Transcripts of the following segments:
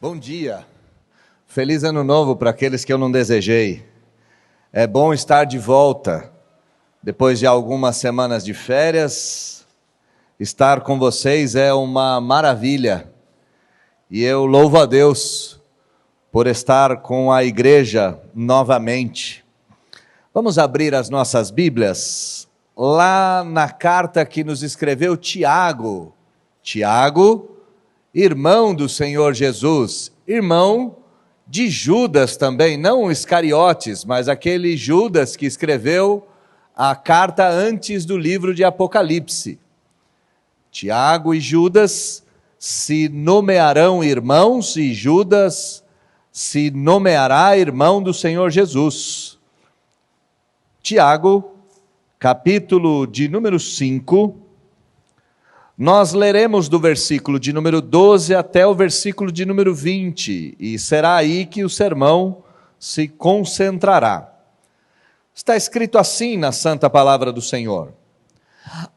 Bom dia, feliz ano novo para aqueles que eu não desejei. É bom estar de volta, depois de algumas semanas de férias. Estar com vocês é uma maravilha, e eu louvo a Deus por estar com a igreja novamente. Vamos abrir as nossas Bíblias, lá na carta que nos escreveu Tiago. Tiago, irmão do Senhor Jesus, irmão de Judas também, não Iscariotes, mas aquele Judas que escreveu a carta antes do livro de Apocalipse. Tiago e Judas se nomearão irmãos e Judas se nomeará irmão do Senhor Jesus. Tiago, capítulo de número 5, nós leremos do versículo de número 12 até o versículo de número 20, e será aí que o sermão se concentrará. Está escrito assim na Santa Palavra do Senhor: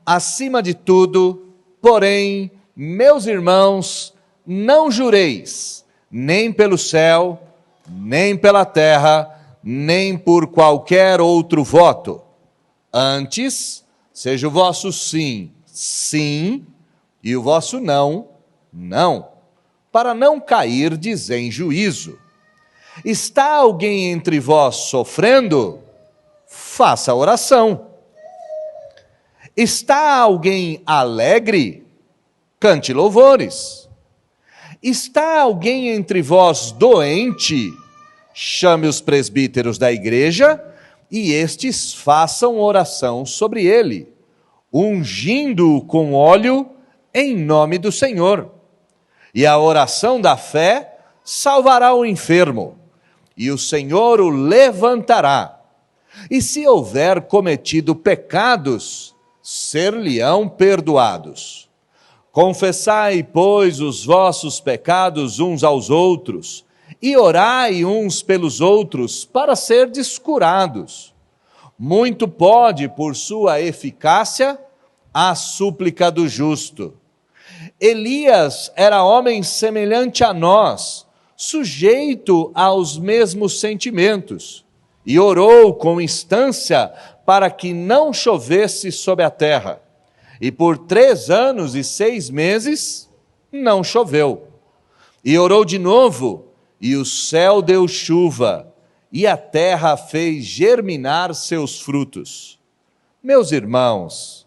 acima de tudo, porém, meus irmãos, não jureis, nem pelo céu, nem pela terra, nem por qualquer outro voto. Antes, seja o vosso sim, sim, e o vosso não, não, para não cairdes em juízo. Está alguém entre vós sofrendo? Faça oração. Está alguém alegre? Cante louvores. Está alguém entre vós doente? Chame os presbíteros da igreja, e estes façam oração sobre ele, ungindo-o com óleo em nome do Senhor. E a oração da fé salvará o enfermo, e o Senhor o levantará. E se houver cometido pecados, ser-lhe-ão perdoados. Confessai, pois, os vossos pecados uns aos outros, e orai uns pelos outros, para serdes curados. Muito pode, por sua eficácia, a súplica do justo. Elias era homem semelhante a nós, sujeito aos mesmos sentimentos, e orou com instância para que não chovesse sobre a terra. E por 3 anos e 6 meses não choveu. E orou de novo, e o céu deu chuva, e a terra fez germinar seus frutos. Meus irmãos,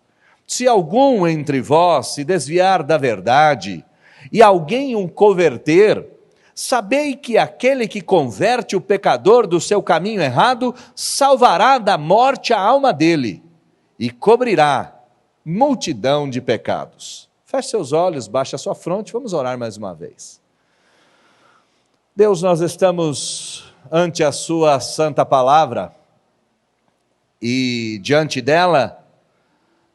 se algum entre vós se desviar da verdade, e alguém o converter, sabei que aquele que converte o pecador do seu caminho errado, salvará da morte a alma dele, e cobrirá multidão de pecados. Feche seus olhos, baixe a sua fronte, vamos orar mais uma vez. Deus, nós estamos ante a sua santa palavra, e diante dela,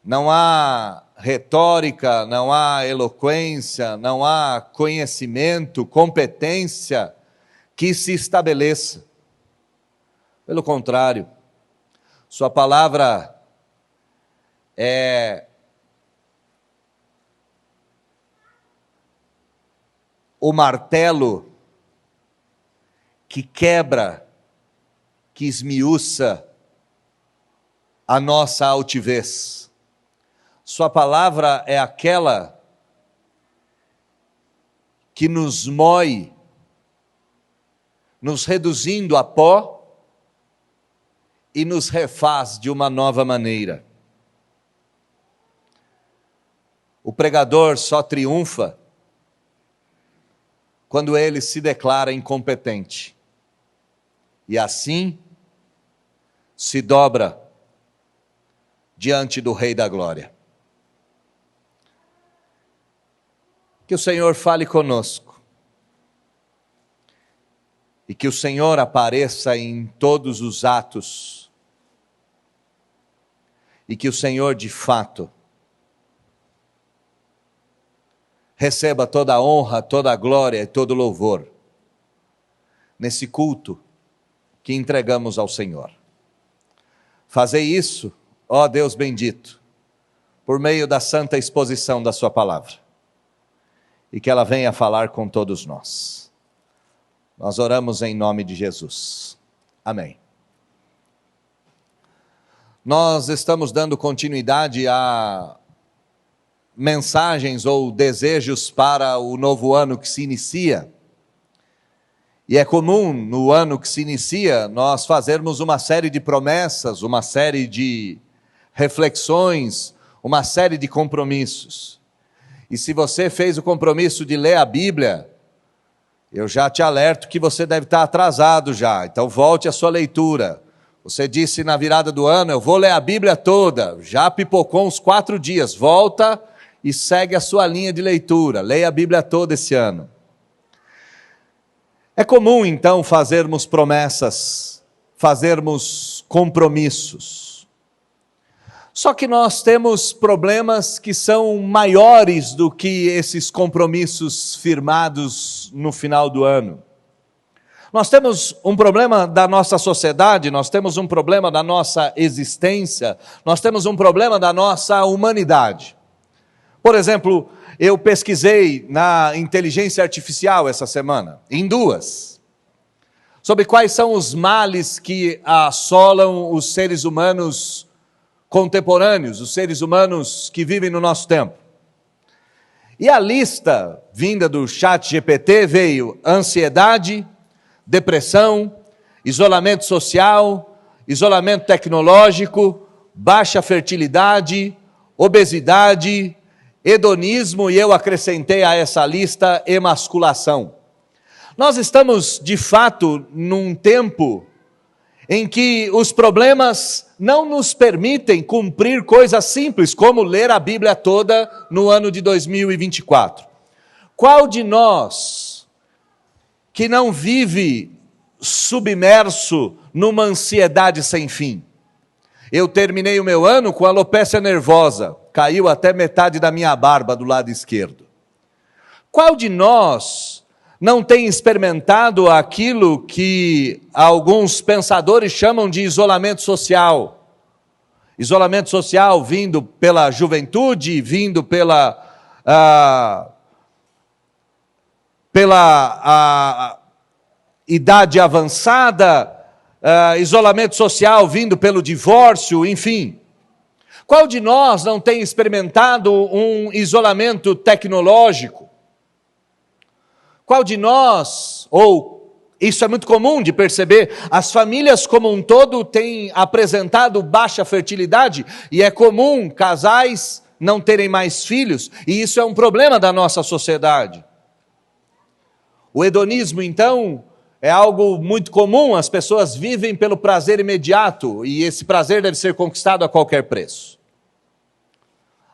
não há retórica, não há eloquência, não há conhecimento, competência que se estabeleça. Pelo contrário, sua palavra é o martelo que quebra, que esmiuça a nossa altivez. Sua palavra é aquela que nos moe, nos reduzindo a pó e nos refaz de uma nova maneira. O pregador só triunfa quando ele se declara incompetente. E assim se dobra diante do Rei da Glória. Que o Senhor fale conosco, e que o Senhor apareça em todos os atos, e que o Senhor de fato receba toda a honra, toda a glória e todo o louvor nesse culto que entregamos ao Senhor. Fazei isso, ó Deus bendito, por meio da santa exposição da sua palavra, e que ela venha falar com todos nós. Nós oramos em nome de Jesus. Amém. Nós estamos dando continuidade a mensagens ou desejos para o novo ano que se inicia. E é comum, no ano que se inicia, nós fazermos uma série de promessas, uma série de reflexões, uma série de compromissos. E se você fez o compromisso de ler a Bíblia, eu já te alerto que você deve estar atrasado já, então volte à sua leitura. Você disse na virada do ano, eu vou ler a Bíblia toda, já pipocou uns 4 dias, volta e segue a sua linha de leitura, leia a Bíblia toda esse ano. É comum então fazermos promessas, fazermos compromissos. Só que nós temos problemas que são maiores do que esses compromissos firmados no final do ano. Nós temos um problema da nossa sociedade, nós temos um problema da nossa existência, nós temos um problema da nossa humanidade. Por exemplo, eu pesquisei na inteligência artificial essa semana, em 2, sobre quais são os males que assolam os seres humanos contemporâneos, os seres humanos que vivem no nosso tempo. E a lista vinda do ChatGPT veio ansiedade, depressão, isolamento social, isolamento tecnológico, baixa fertilidade, obesidade, hedonismo e eu acrescentei a essa lista emasculação. Nós estamos de fato num tempo em que os problemas não nos permitem cumprir coisas simples, como ler a Bíblia toda no ano de 2024. Qual de nós que não vive submerso numa ansiedade sem fim? Eu terminei o meu ano com alopecia nervosa, caiu até metade da minha barba do lado esquerdo. Qual de nós não tem experimentado aquilo que alguns pensadores chamam de isolamento social? Isolamento social vindo pela juventude, vindo pela idade avançada, isolamento social vindo pelo divórcio, enfim. Qual de nós não tem experimentado um isolamento tecnológico? Qual de nós, ou isso é muito comum de perceber, as famílias como um todo têm apresentado baixa fertilidade e é comum casais não terem mais filhos e isso é um problema da nossa sociedade. O hedonismo, então, é algo muito comum, as pessoas vivem pelo prazer imediato e esse prazer deve ser conquistado a qualquer preço.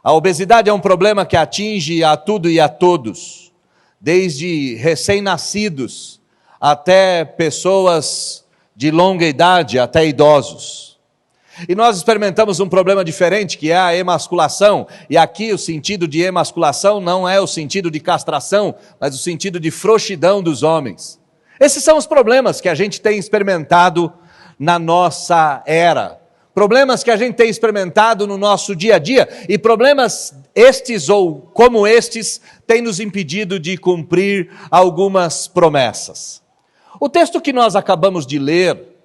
A obesidade é um problema que atinge a tudo e a todos, desde recém-nascidos até pessoas de longa idade, até idosos. E nós experimentamos um problema diferente, que é a emasculação, e aqui o sentido de emasculação não é o sentido de castração, mas o sentido de frouxidão dos homens. Esses são os problemas que a gente tem experimentado na nossa era. Problemas que a gente tem experimentado no nosso dia a dia, e problemas estes ou como estes têm nos impedido de cumprir algumas promessas. O texto que nós acabamos de ler,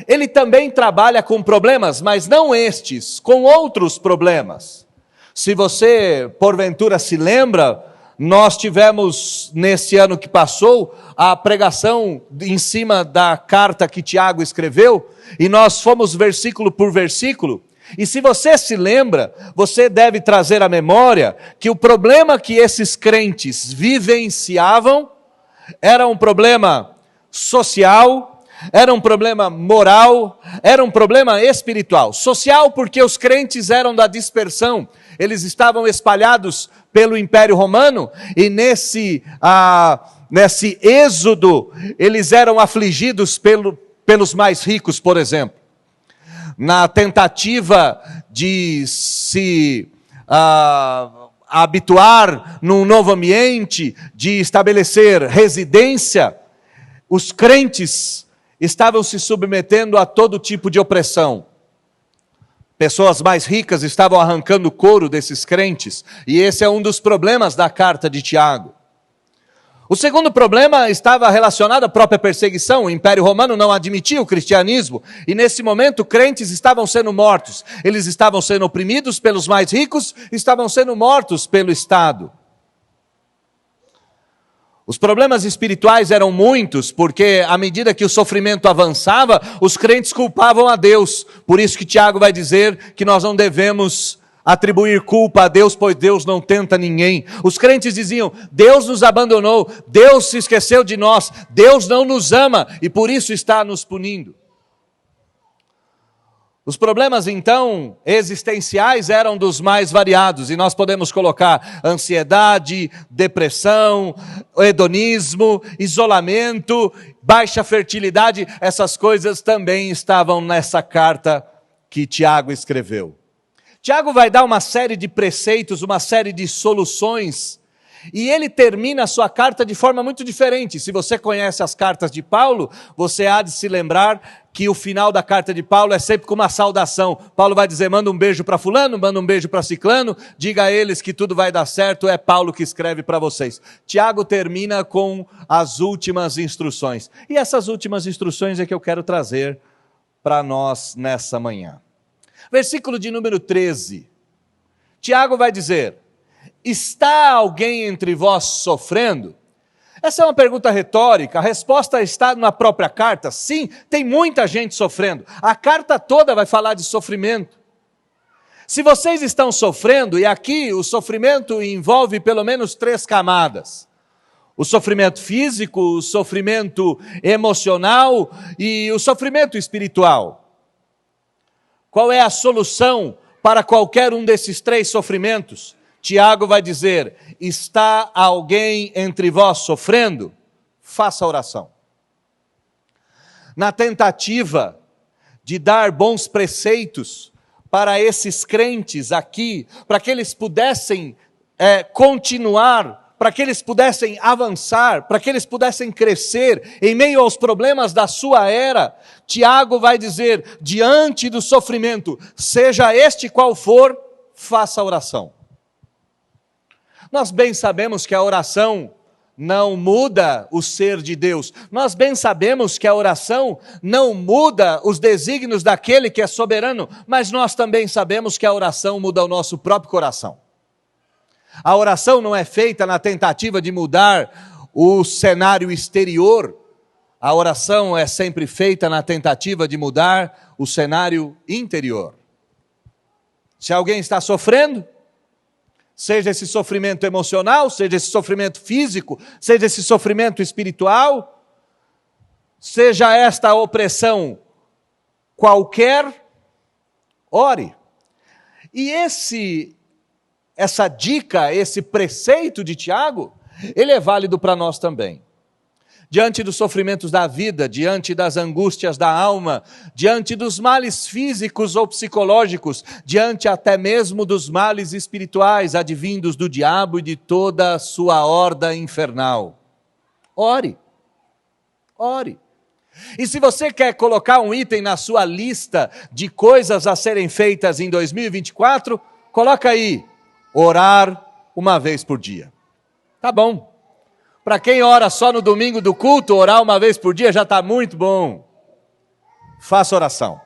ele também trabalha com problemas, mas não estes, com outros problemas. Se você porventura se lembra, nós tivemos nesse ano que passou a pregação em cima da carta que Tiago escreveu, e nós fomos versículo por versículo, e se você se lembra, você deve trazer à memória que o problema que esses crentes vivenciavam era um problema social, era um problema moral, era um problema espiritual. Social porque os crentes eram da dispersão, eles estavam espalhados pelo Império Romano, e nesse êxodo, eles eram afligidos pelos mais ricos, por exemplo. Na tentativa de se habituar num novo ambiente, de estabelecer residência, os crentes estavam se submetendo a todo tipo de opressão. Pessoas mais ricas estavam arrancando couro desses crentes, e esse é um dos problemas da carta de Tiago. O segundo problema estava relacionado à própria perseguição. O Império Romano não admitia o cristianismo e nesse momento crentes estavam sendo mortos. Eles estavam sendo oprimidos pelos mais ricos, estavam sendo mortos pelo Estado. Os problemas espirituais eram muitos, porque à medida que o sofrimento avançava, os crentes culpavam a Deus. Por isso que Tiago vai dizer que nós não devemos atribuir culpa a Deus, pois Deus não tenta ninguém. Os crentes diziam: Deus nos abandonou, Deus se esqueceu de nós, Deus não nos ama e por isso está nos punindo. Os problemas então existenciais eram dos mais variados e nós podemos colocar ansiedade, depressão, hedonismo, isolamento, baixa fertilidade. Essas coisas também estavam nessa carta que Tiago escreveu. Tiago vai dar uma série de preceitos, uma série de soluções, e ele termina a sua carta de forma muito diferente. Se você conhece as cartas de Paulo, você há de se lembrar que o final da carta de Paulo é sempre com uma saudação. Paulo vai dizer: manda um beijo para fulano, manda um beijo para ciclano, diga a eles que tudo vai dar certo, é Paulo que escreve para vocês. Tiago termina com as últimas instruções, e essas últimas instruções é que eu quero trazer para nós nessa manhã. Versículo de número 13, Tiago vai dizer: está alguém entre vós sofrendo? Essa é uma pergunta retórica, a resposta está na própria carta. Sim, tem muita gente sofrendo, a carta toda vai falar de sofrimento. Se vocês estão sofrendo, e aqui o sofrimento envolve pelo menos 3 camadas: o sofrimento físico, o sofrimento emocional e o sofrimento espiritual. Qual é a solução para qualquer um desses 3 sofrimentos? Tiago vai dizer: está alguém entre vós sofrendo? Faça oração. Na tentativa de dar bons preceitos para esses crentes aqui, para que eles pudessem continuar, para que eles pudessem avançar, para que eles pudessem crescer em meio aos problemas da sua era, Tiago vai dizer: diante do sofrimento, seja este qual for, faça oração. Nós bem sabemos que a oração não muda o ser de Deus. Nós bem sabemos que a oração não muda os desígnios daquele que é soberano, mas nós também sabemos que a oração muda o nosso próprio coração. A oração não é feita na tentativa de mudar o cenário exterior. A oração é sempre feita na tentativa de mudar o cenário interior. Se alguém está sofrendo, seja esse sofrimento emocional, seja esse sofrimento físico, seja esse sofrimento espiritual, seja esta opressão qualquer, ore. E essa dica, esse preceito de Tiago, ele é válido para nós também. Diante dos sofrimentos da vida, diante das angústias da alma, diante dos males físicos ou psicológicos, diante até mesmo dos males espirituais advindos do diabo e de toda a sua horda infernal. Ore, ore. E se você quer colocar um item na sua lista de coisas a serem feitas em 2024, coloca aí: orar uma vez por dia. Tá bom. Para quem ora só no domingo do culto, orar uma vez por dia já está muito bom. Faça oração.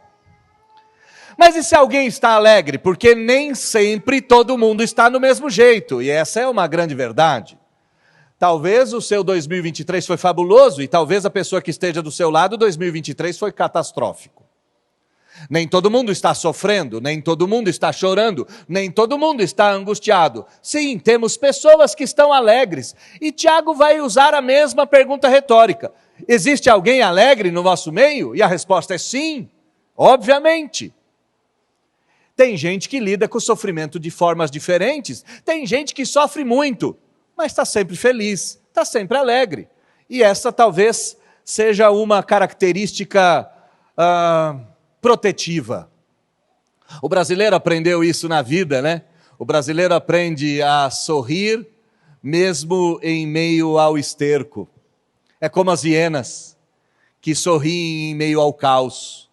Mas e se alguém está alegre? Porque nem sempre todo mundo está no mesmo jeito, e essa é uma grande verdade. Talvez o seu 2023 foi fabuloso, e talvez a pessoa que esteja do seu lado, 2023 foi catastrófico. Nem todo mundo está sofrendo, nem todo mundo está chorando, nem todo mundo está angustiado. Sim, temos pessoas que estão alegres. E Tiago vai usar a mesma pergunta retórica: existe alguém alegre no vosso meio? E a resposta é sim, obviamente. Tem gente que lida com o sofrimento de formas diferentes, tem gente que sofre muito, mas está sempre feliz, está sempre alegre. E essa talvez seja uma característica protetiva. O brasileiro aprendeu isso na vida, né? O brasileiro aprende a sorrir mesmo em meio ao esterco. É como as hienas que sorriem em meio ao caos.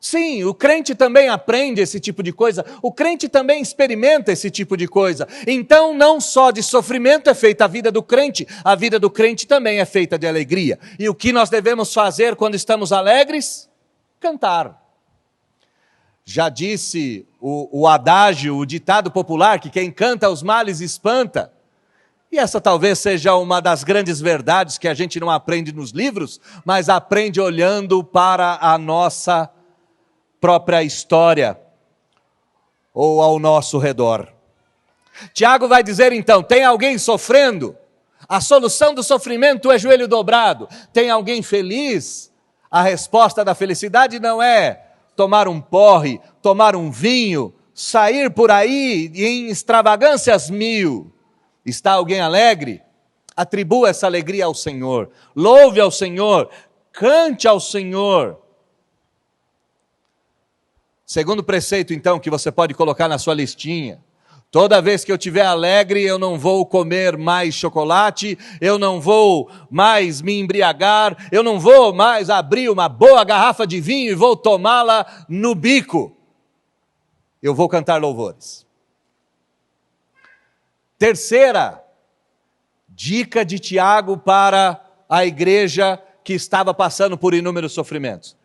Sim, o crente também aprende esse tipo de coisa, o crente também experimenta esse tipo de coisa. Então, não só de sofrimento é feita a vida do crente também é feita de alegria. E o que nós devemos fazer quando estamos alegres? Cantar. Já disse o adágio, o ditado popular, que quem canta os males espanta. E essa talvez seja uma das grandes verdades que a gente não aprende nos livros, mas aprende olhando para a nossa própria história ou ao nosso redor. Tiago vai dizer então, tem alguém sofrendo? A solução do sofrimento é joelho dobrado. Tem alguém feliz? A resposta da felicidade não é tomar um porre, tomar um vinho, sair por aí em extravagâncias mil. Está alguém alegre? Atribua essa alegria ao Senhor. Louve ao Senhor. Cante ao Senhor. Segundo preceito, então, que você pode colocar na sua listinha. Toda vez que eu estiver alegre, eu não vou comer mais chocolate, eu não vou mais me embriagar, eu não vou mais abrir uma boa garrafa de vinho e vou tomá-la no bico. Eu vou cantar louvores. Terceira dica de Tiago para a igreja que estava passando por inúmeros sofrimentos.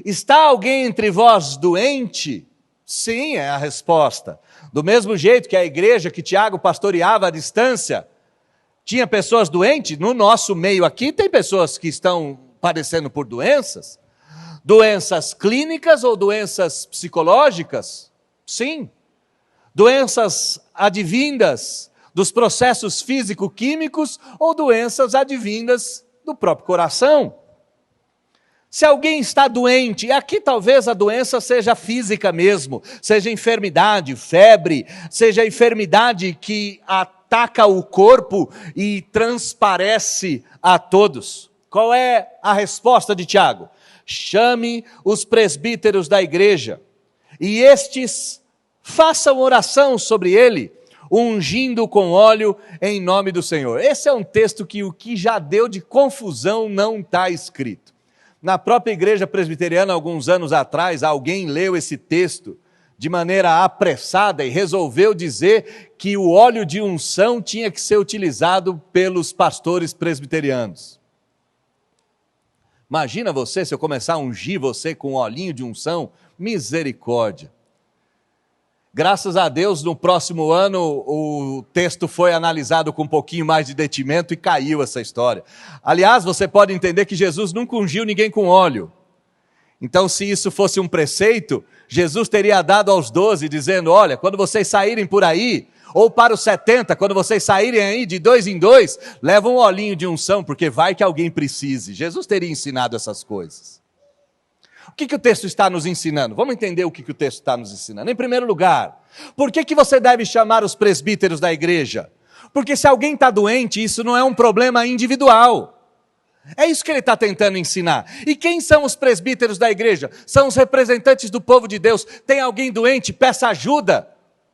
Está alguém entre vós doente? Sim, é a resposta. Do mesmo jeito que a igreja que Tiago pastoreava à distância, tinha pessoas doentes, no nosso meio aqui tem pessoas que estão padecendo por doenças. Doenças clínicas ou doenças psicológicas? Sim. Doenças advindas dos processos físico-químicos ou doenças advindas do próprio coração. Se alguém está doente, e aqui talvez a doença seja física mesmo, seja enfermidade, febre, seja enfermidade que ataca o corpo e transparece a todos. Qual é a resposta de Tiago? Chame os presbíteros da igreja, e estes façam oração sobre ele, ungindo com óleo em nome do Senhor. Esse é um texto que o que já deu de confusão não está escrito. Na própria igreja presbiteriana, alguns anos atrás, alguém leu esse texto de maneira apressada e resolveu dizer que o óleo de unção tinha que ser utilizado pelos pastores presbiterianos. Imagina você, se eu começar a ungir você com um olhinho de unção, misericórdia. Graças a Deus, no próximo ano, o texto foi analisado com um pouquinho mais de detimento e caiu essa história. Aliás, você pode entender que Jesus nunca ungiu ninguém com óleo. Então, se isso fosse um preceito, Jesus teria dado aos 12, dizendo, olha, quando vocês saírem por aí, ou para os 70, quando vocês saírem aí de 2 em 2, leva um olhinho de unção, porque vai que alguém precise. Jesus teria ensinado essas coisas. O que o texto está nos ensinando? Vamos entender o que o texto está nos ensinando. Em primeiro lugar, por que você deve chamar os presbíteros da igreja? Porque se alguém está doente, isso não é um problema individual. É isso que ele está tentando ensinar. E quem são os presbíteros da igreja? São os representantes do povo de Deus. Tem alguém doente? Peça ajuda.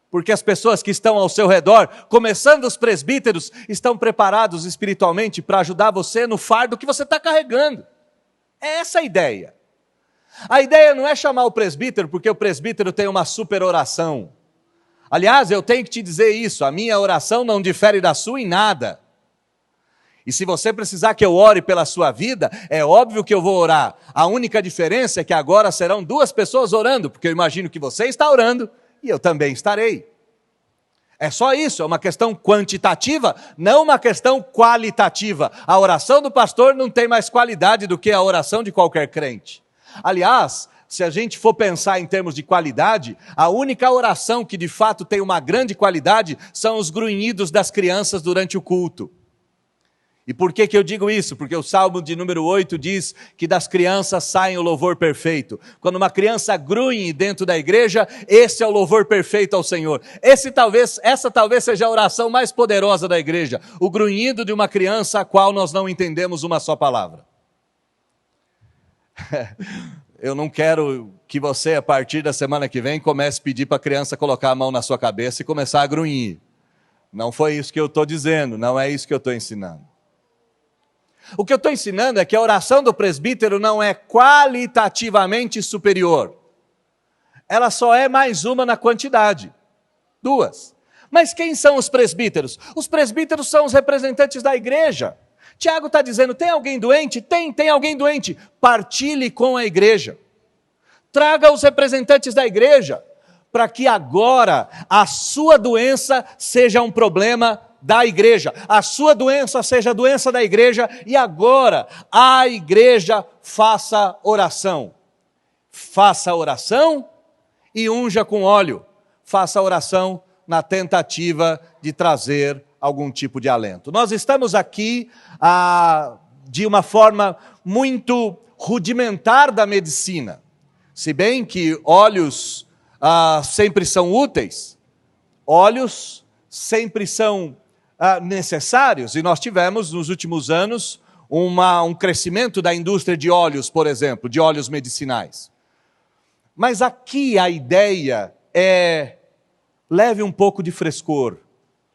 Porque as pessoas que estão ao seu redor, começando os presbíteros, estão preparados espiritualmente para ajudar você no fardo que você está carregando. É essa a ideia. A ideia não é chamar o presbítero porque o presbítero tem uma super oração. Aliás, eu tenho que te dizer isso, a minha oração não difere da sua em nada. E se você precisar que eu ore pela sua vida, é óbvio que eu vou orar. A única diferença é que agora serão 2 pessoas orando, porque eu imagino que você está orando e eu também estarei. É só isso, é uma questão quantitativa, não uma questão qualitativa. A oração do pastor não tem mais qualidade do que a oração de qualquer crente. Aliás, se a gente for pensar em termos de qualidade, a única oração que de fato tem uma grande qualidade são os grunhidos das crianças durante o culto. E por que eu digo isso? Porque o Salmo de número 8 diz que das crianças sai o louvor perfeito. Quando uma criança grunhe dentro da igreja, esse é o louvor perfeito ao Senhor. Essa talvez seja a oração mais poderosa da igreja, o grunhido de uma criança a qual nós não entendemos uma só palavra. Eu não quero que você, a partir da semana que vem, comece a pedir para a criança colocar a mão na sua cabeça e começar a grunhir. Não foi isso que eu estou dizendo, não é isso que eu estou ensinando. O que eu estou ensinando é que a oração do presbítero não é qualitativamente superior. ela só é mais uma na quantidade. Duas. Mas quem são os presbíteros? Os presbíteros são os representantes da igreja. Tiago está dizendo, tem alguém doente? Tem alguém doente. Partilhe com a igreja. Traga os representantes da igreja, para que agora a sua doença seja um problema da igreja. A sua doença seja a doença da igreja, e agora a igreja faça oração. Faça oração e unja com óleo. Faça oração na tentativa de trazer algum tipo de alento. Nós estamos aqui de uma forma muito rudimentar da medicina. Se bem que óleos sempre são úteis, óleos sempre são necessários, e nós tivemos nos últimos anos um crescimento da indústria de óleos, por exemplo, de óleos medicinais. Mas aqui a ideia é: leve um pouco de frescor,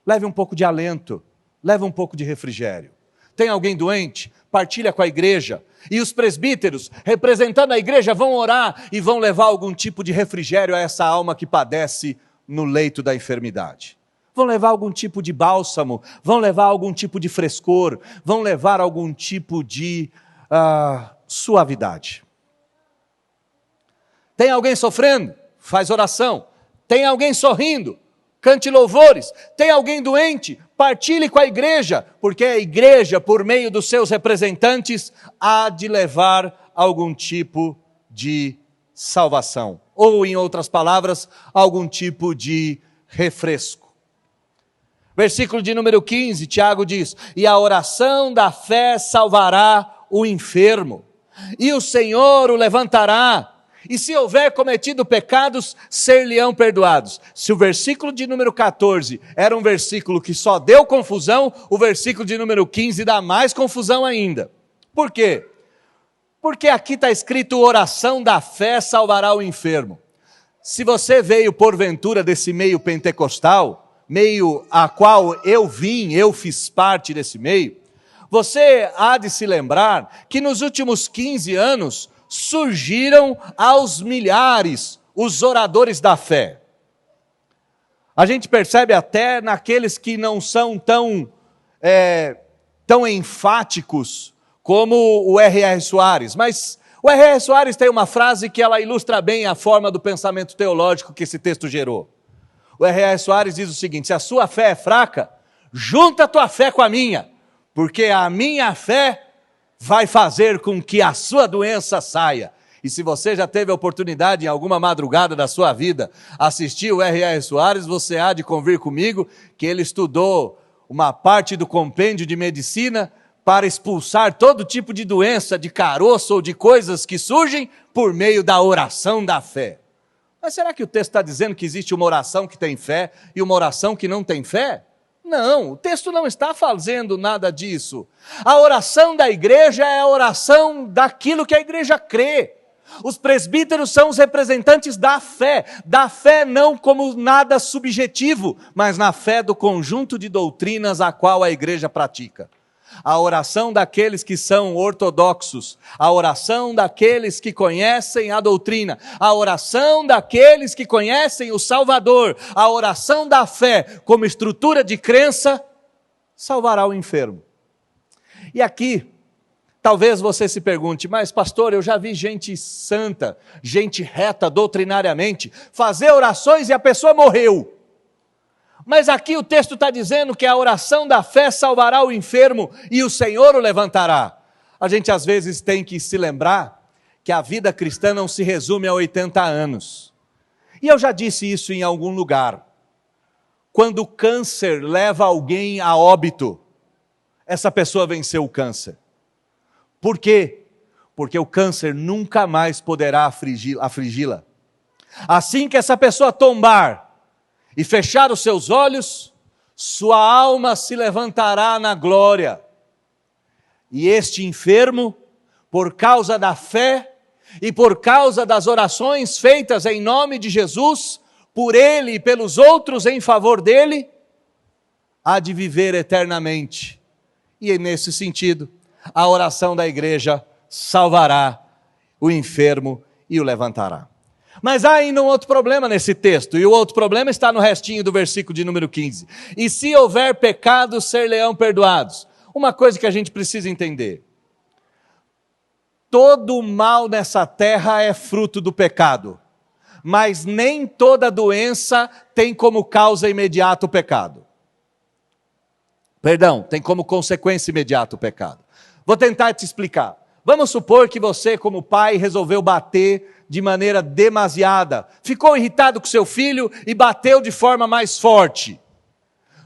leve um pouco de alento, leve um pouco de refrigério. Tem alguém doente? Partilha com a igreja. E os presbíteros, representando a igreja, vão orar e vão levar algum tipo de refrigério a essa alma que padece no leito da enfermidade. Vão levar algum tipo de bálsamo, vão levar algum tipo de frescor, vão levar algum tipo de suavidade. Tem alguém sofrendo? Faz oração. Tem alguém sorrindo? Cante louvores. Tem alguém doente? Partilhe com a igreja, porque a igreja, por meio dos seus representantes, há de levar algum tipo de salvação. Ou, em outras palavras, algum tipo de refresco. Versículo de número 15, Tiago diz: e a oração da fé salvará o enfermo, e o Senhor o levantará. E se houver cometido pecados, ser-lhe-ão perdoados. Se o versículo de número 14 era um versículo que só deu confusão, o versículo de número 15 dá mais confusão ainda. Por quê? Porque aqui está escrito: oração da fé salvará o enfermo. Se você veio porventura desse meio pentecostal, meio a qual eu fiz parte desse meio, você há de se lembrar que nos últimos 15 anos, surgiram aos milhares os oradores da fé. A gente percebe até naqueles que não são tão enfáticos como o R.R. Soares, mas o R.R. Soares tem uma frase que ela ilustra bem a forma do pensamento teológico que esse texto gerou. O R.R. Soares diz o seguinte: se a sua fé é fraca, junta a tua fé com a minha, porque a minha fé vai fazer com que a sua doença saia. E se você já teve a oportunidade em alguma madrugada da sua vida assistir o R.R. Soares, você há de convir comigo que ele estudou uma parte do compêndio de medicina para expulsar todo tipo de doença, de caroço ou de coisas que surgem por meio da oração da fé. Mas será que o texto está dizendo que existe uma oração que tem fé e uma oração que não tem fé? Não, o texto não está fazendo nada disso. A oração da igreja é a oração daquilo que a igreja crê. Os presbíteros são os representantes da fé não como nada subjetivo, mas na fé do conjunto de doutrinas a qual a igreja pratica. A oração daqueles que são ortodoxos, a oração daqueles que conhecem a doutrina, a oração daqueles que conhecem o Salvador, a oração da fé como estrutura de crença, salvará o enfermo. E aqui, talvez você se pergunte: mas pastor, eu já vi gente santa, gente reta doutrinariamente, fazer orações e a pessoa morreu. Mas aqui o texto está dizendo que a oração da fé salvará o enfermo e o Senhor o levantará. A gente às vezes tem que se lembrar que a vida cristã não se resume a 80 anos. E eu já disse isso em algum lugar. Quando o câncer leva alguém a óbito, essa pessoa venceu o câncer. Por quê? Porque o câncer nunca mais poderá afligi-la. Assim que essa pessoa tombar e fechar os seus olhos, sua alma se levantará na glória. E este enfermo, por causa da fé e por causa das orações feitas em nome de Jesus, por ele e pelos outros em favor dele, há de viver eternamente. E nesse sentido, a oração da igreja salvará o enfermo e o levantará. Mas há ainda um outro problema nesse texto, e o outro problema está no restinho do versículo de número 15. E se houver pecados, ser-lhe-ão perdoados. Uma coisa que a gente precisa entender. Todo mal nessa terra é fruto do pecado, mas nem toda doença tem como causa imediata o pecado. Perdão, tem como consequência imediata o pecado. Vou tentar te explicar. Vamos supor que você, como pai, resolveu bater de maneira demasiada. Ficou irritado com seu filho e bateu de forma mais forte.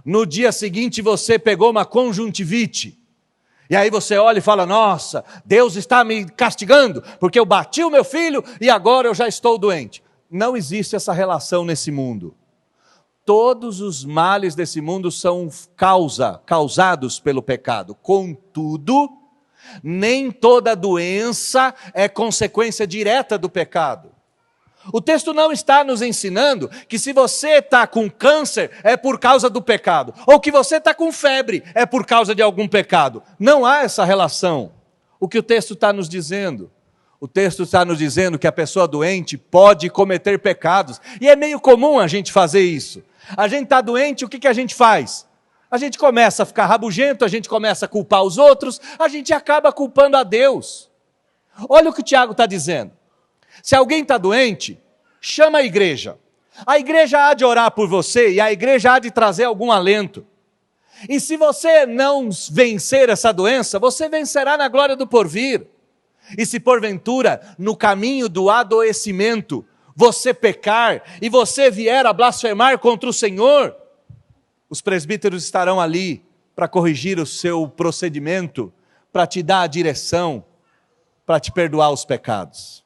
No dia seguinte você pegou uma conjuntivite. E aí você olha e fala, nossa, Deus está me castigando, porque eu bati o meu filho e agora eu já estou doente. Não existe essa relação nesse mundo. Todos os males desse mundo são causados pelo pecado. Contudo, nem toda doença é consequência direta do pecado. O texto não está nos ensinando que se você está com câncer é por causa do pecado, ou que você está com febre é por causa de algum pecado. Não há essa relação. O que o texto está nos dizendo? O texto está nos dizendo que a pessoa doente pode cometer pecados, e é meio comum a gente fazer isso. A gente está doente, o que a gente faz? A gente começa a ficar rabugento, a gente começa a culpar os outros, a gente acaba culpando a Deus. Olha o que o Tiago está dizendo. Se alguém está doente, chama a igreja. A igreja há de orar por você e a igreja há de trazer algum alento. E se você não vencer essa doença, você vencerá na glória do porvir. E se porventura, no caminho do adoecimento, você pecar e você vier a blasfemar contra o Senhor, os presbíteros estarão ali para corrigir o seu procedimento, para te dar a direção, para te perdoar os pecados.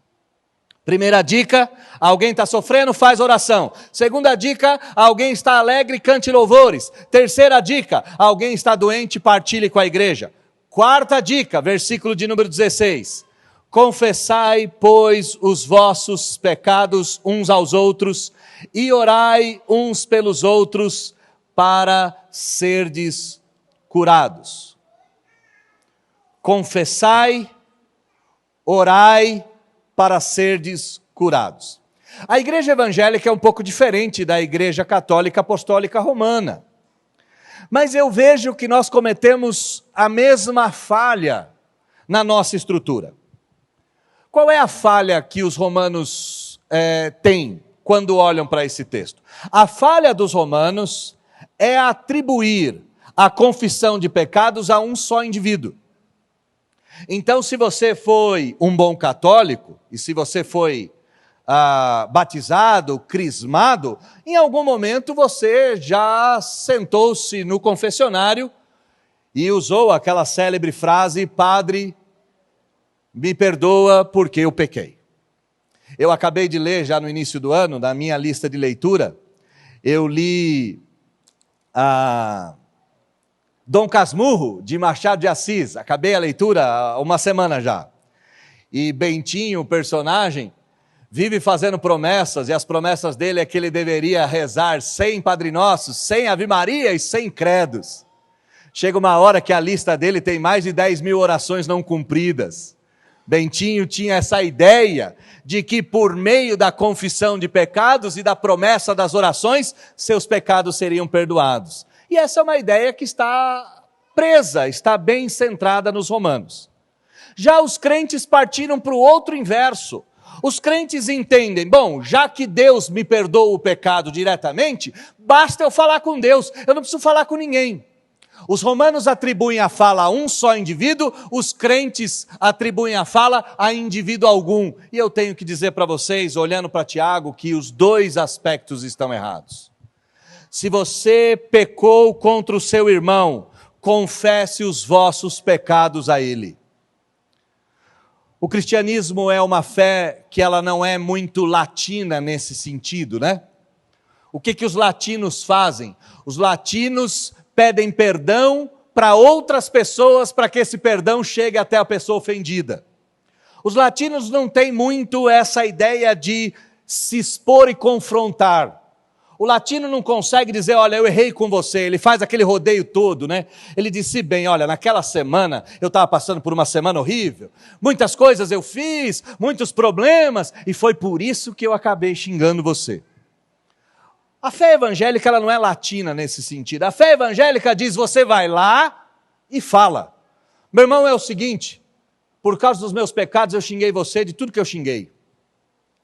Primeira dica, alguém está sofrendo, faz oração. Segunda dica, alguém está alegre, cante louvores. Terceira dica, alguém está doente, partilhe com a igreja. Quarta dica, versículo de número 16. Confessai, pois, os vossos pecados uns aos outros e orai uns pelos outros para serdes curados. Confessai, orai para serdes curados. A igreja evangélica é um pouco diferente da igreja católica apostólica romana. Mas eu vejo que nós cometemos a mesma falha na nossa estrutura. Qual é a falha que os romanos têm quando olham para esse texto? A falha dos romanos é atribuir a confissão de pecados a um só indivíduo. Então, se você foi um bom católico, e se você foi batizado, crismado, em algum momento você já sentou-se no confessionário e usou aquela célebre frase, Padre, me perdoa porque eu pequei. Eu acabei de ler já no início do ano, na minha lista de leitura, eu li Dom Casmurro, de Machado de Assis. Acabei a leitura há uma semana já. E Bentinho, o personagem, vive fazendo promessas, e as promessas dele é que ele deveria rezar 100 Padre Nossos, 100 Ave Maria e 100 credos. Chega uma hora que a lista dele tem mais de 10 mil orações não cumpridas. Bentinho tinha essa ideia de que por meio da confissão de pecados e da promessa das orações, seus pecados seriam perdoados. E essa é uma ideia que está presa, está bem centrada nos romanos. Já os crentes partiram para o outro inverso. Os crentes entendem, bom, já que Deus me perdoa o pecado diretamente, basta eu falar com Deus, eu não preciso falar com ninguém. Os romanos atribuem a fala a um só indivíduo, os crentes atribuem a fala a indivíduo algum. E eu tenho que dizer para vocês, olhando para Tiago, que os dois aspectos estão errados. Se você pecou contra o seu irmão, confesse os vossos pecados a ele. O cristianismo é uma fé que ela não é muito latina nesse sentido, né? O que os latinos fazem? Os latinos pedem perdão para outras pessoas para que esse perdão chegue até a pessoa ofendida. Os latinos não têm muito essa ideia de se expor e confrontar. O latino não consegue dizer, olha, eu errei com você. Ele faz aquele rodeio todo, né? Ele disse bem, olha, naquela semana eu estava passando por uma semana horrível. Muitas coisas eu fiz, muitos problemas, e foi por isso que eu acabei xingando você. A fé evangélica ela não é latina nesse sentido. A fé evangélica diz, você vai lá e fala. Meu irmão, é o seguinte, por causa dos meus pecados eu xinguei você de tudo que eu xinguei.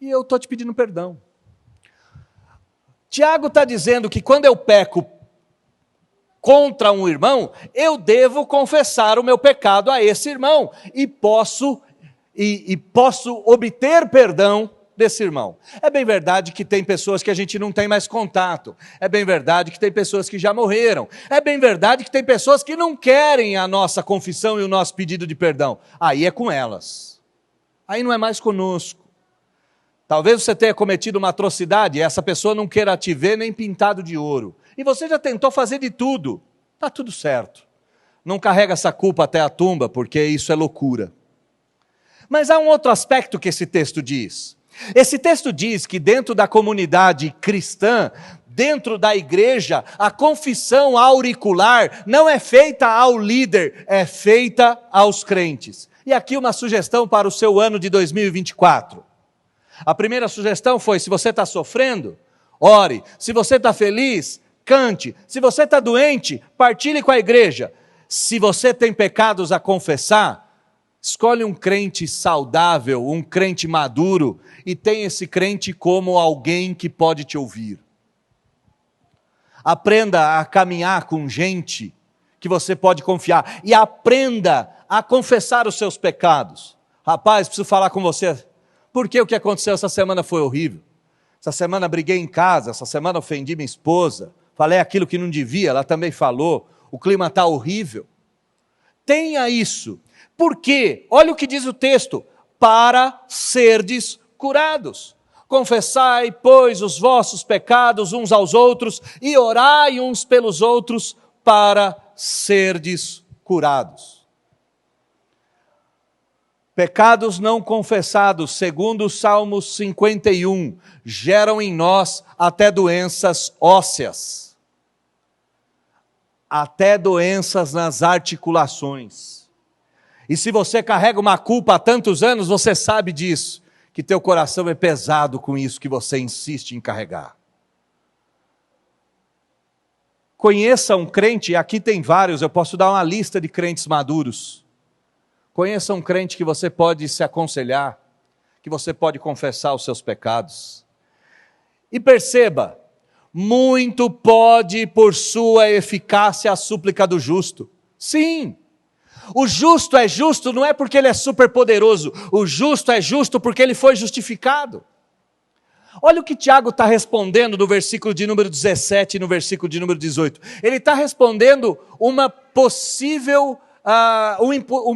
E eu estou te pedindo perdão. Tiago está dizendo que quando eu peco contra um irmão, eu devo confessar o meu pecado a esse irmão e posso obter perdão desse irmão. É bem verdade que tem pessoas que a gente não tem mais contato. É bem verdade que tem pessoas que já morreram. É bem verdade que tem pessoas que não querem a nossa confissão e o nosso pedido de perdão. Aí é com elas. Aí não é mais conosco. Talvez você tenha cometido uma atrocidade e essa pessoa não queira te ver nem pintado de ouro. E você já tentou fazer de tudo. Está tudo certo. Não carrega essa culpa até a tumba, porque isso é loucura. Mas há um outro aspecto que esse texto diz. Esse texto diz que dentro da comunidade cristã, dentro da igreja, a confissão auricular não é feita ao líder, é feita aos crentes. E aqui uma sugestão para o seu ano de 2024. A primeira sugestão foi, se você está sofrendo, ore. Se você está feliz, cante. Se você está doente, partilhe com a igreja. Se você tem pecados a confessar, escolhe um crente saudável, um crente maduro, e tenha esse crente como alguém que pode te ouvir. Aprenda a caminhar com gente que você pode confiar, e aprenda a confessar os seus pecados. Rapaz, preciso falar com você. Porque o que aconteceu essa semana foi horrível. Essa semana briguei em casa, essa semana ofendi minha esposa, falei aquilo que não devia, ela também falou, o clima está horrível. Tenha isso. Por quê? Olha o que diz o texto, para serdes curados. Confessai, pois, os vossos pecados uns aos outros e orai uns pelos outros para serdes curados. Pecados não confessados, segundo o Salmo 51, geram em nós até doenças ósseas, até doenças nas articulações. E se você carrega uma culpa há tantos anos, você sabe disso, que teu coração é pesado com isso que você insiste em carregar. Conheça um crente, aqui tem vários, eu posso dar uma lista de crentes maduros. Conheça um crente que você pode se aconselhar, que você pode confessar os seus pecados. E perceba, muito pode por sua eficácia a súplica do justo. Sim, o justo é justo não é porque ele é super poderoso, o justo é justo porque ele foi justificado. Olha o que Tiago está respondendo no versículo de número 17 e no versículo de número 18. Ele está respondendo um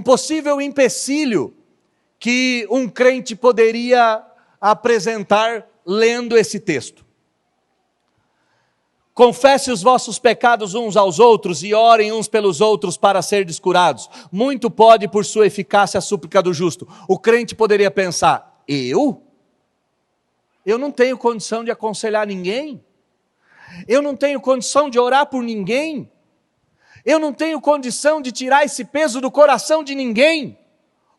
possível empecilho que um crente poderia apresentar lendo esse texto. Confesse os vossos pecados uns aos outros e orem uns pelos outros para serdes curados. Muito pode por sua eficácia a súplica do justo. O crente poderia pensar, eu não tenho condição de aconselhar ninguém, eu não tenho condição de orar por ninguém, eu não tenho condição de tirar esse peso do coração de ninguém.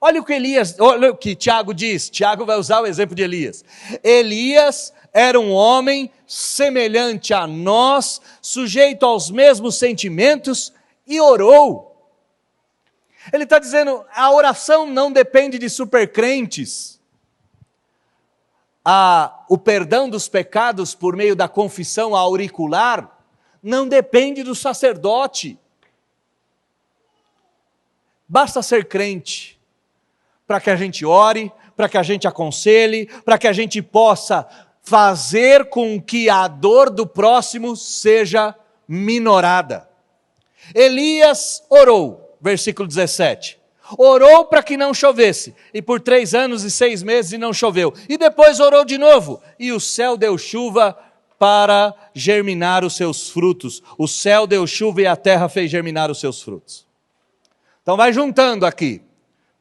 Olha o que Tiago diz. Tiago vai usar o exemplo de Elias. Elias era um homem semelhante a nós, sujeito aos mesmos sentimentos, e orou. Ele está dizendo, a oração não depende de supercrentes. O perdão dos pecados por meio da confissão auricular não depende do sacerdote. Basta ser crente para que a gente ore, para que a gente aconselhe, para que a gente possa fazer com que a dor do próximo seja minorada. Elias orou, versículo 17. Orou para que não chovesse, e por 3 anos e 6 meses não choveu. E depois orou de novo, e o céu deu chuva para germinar os seus frutos. O céu deu chuva e a terra fez germinar os seus frutos. Então vai juntando aqui.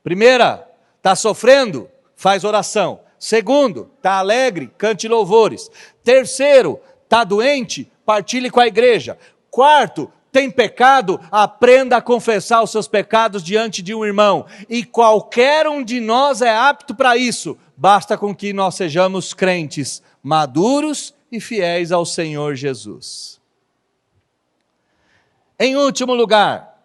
Primeira, está sofrendo? Faz oração. Segundo, está alegre? Cante louvores. Terceiro, Está doente? Partilhe com a igreja. Quarto, tem pecado? Aprenda a confessar os seus pecados diante de um irmão. E qualquer um de nós é apto para isso. Basta com que nós sejamos crentes, maduros e fiéis ao Senhor Jesus. Em último lugar,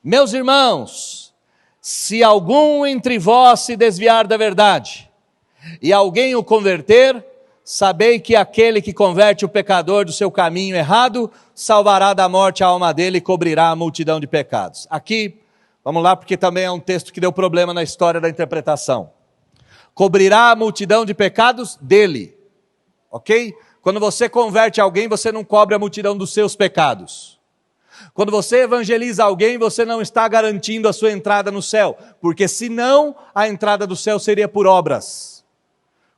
meus irmãos, se algum entre vós se desviar da verdade, e alguém o converter, sabei que aquele que converte o pecador do seu caminho errado, salvará da morte a alma dele e cobrirá a multidão de pecados. Aqui, vamos lá, porque também é um texto que deu problema na história da interpretação. Cobrirá a multidão de pecados dele, ok? Quando você converte alguém, você não cobre a multidão dos seus pecados. Quando você evangeliza alguém, você não está garantindo a sua entrada no céu, porque senão a entrada do céu seria por obras.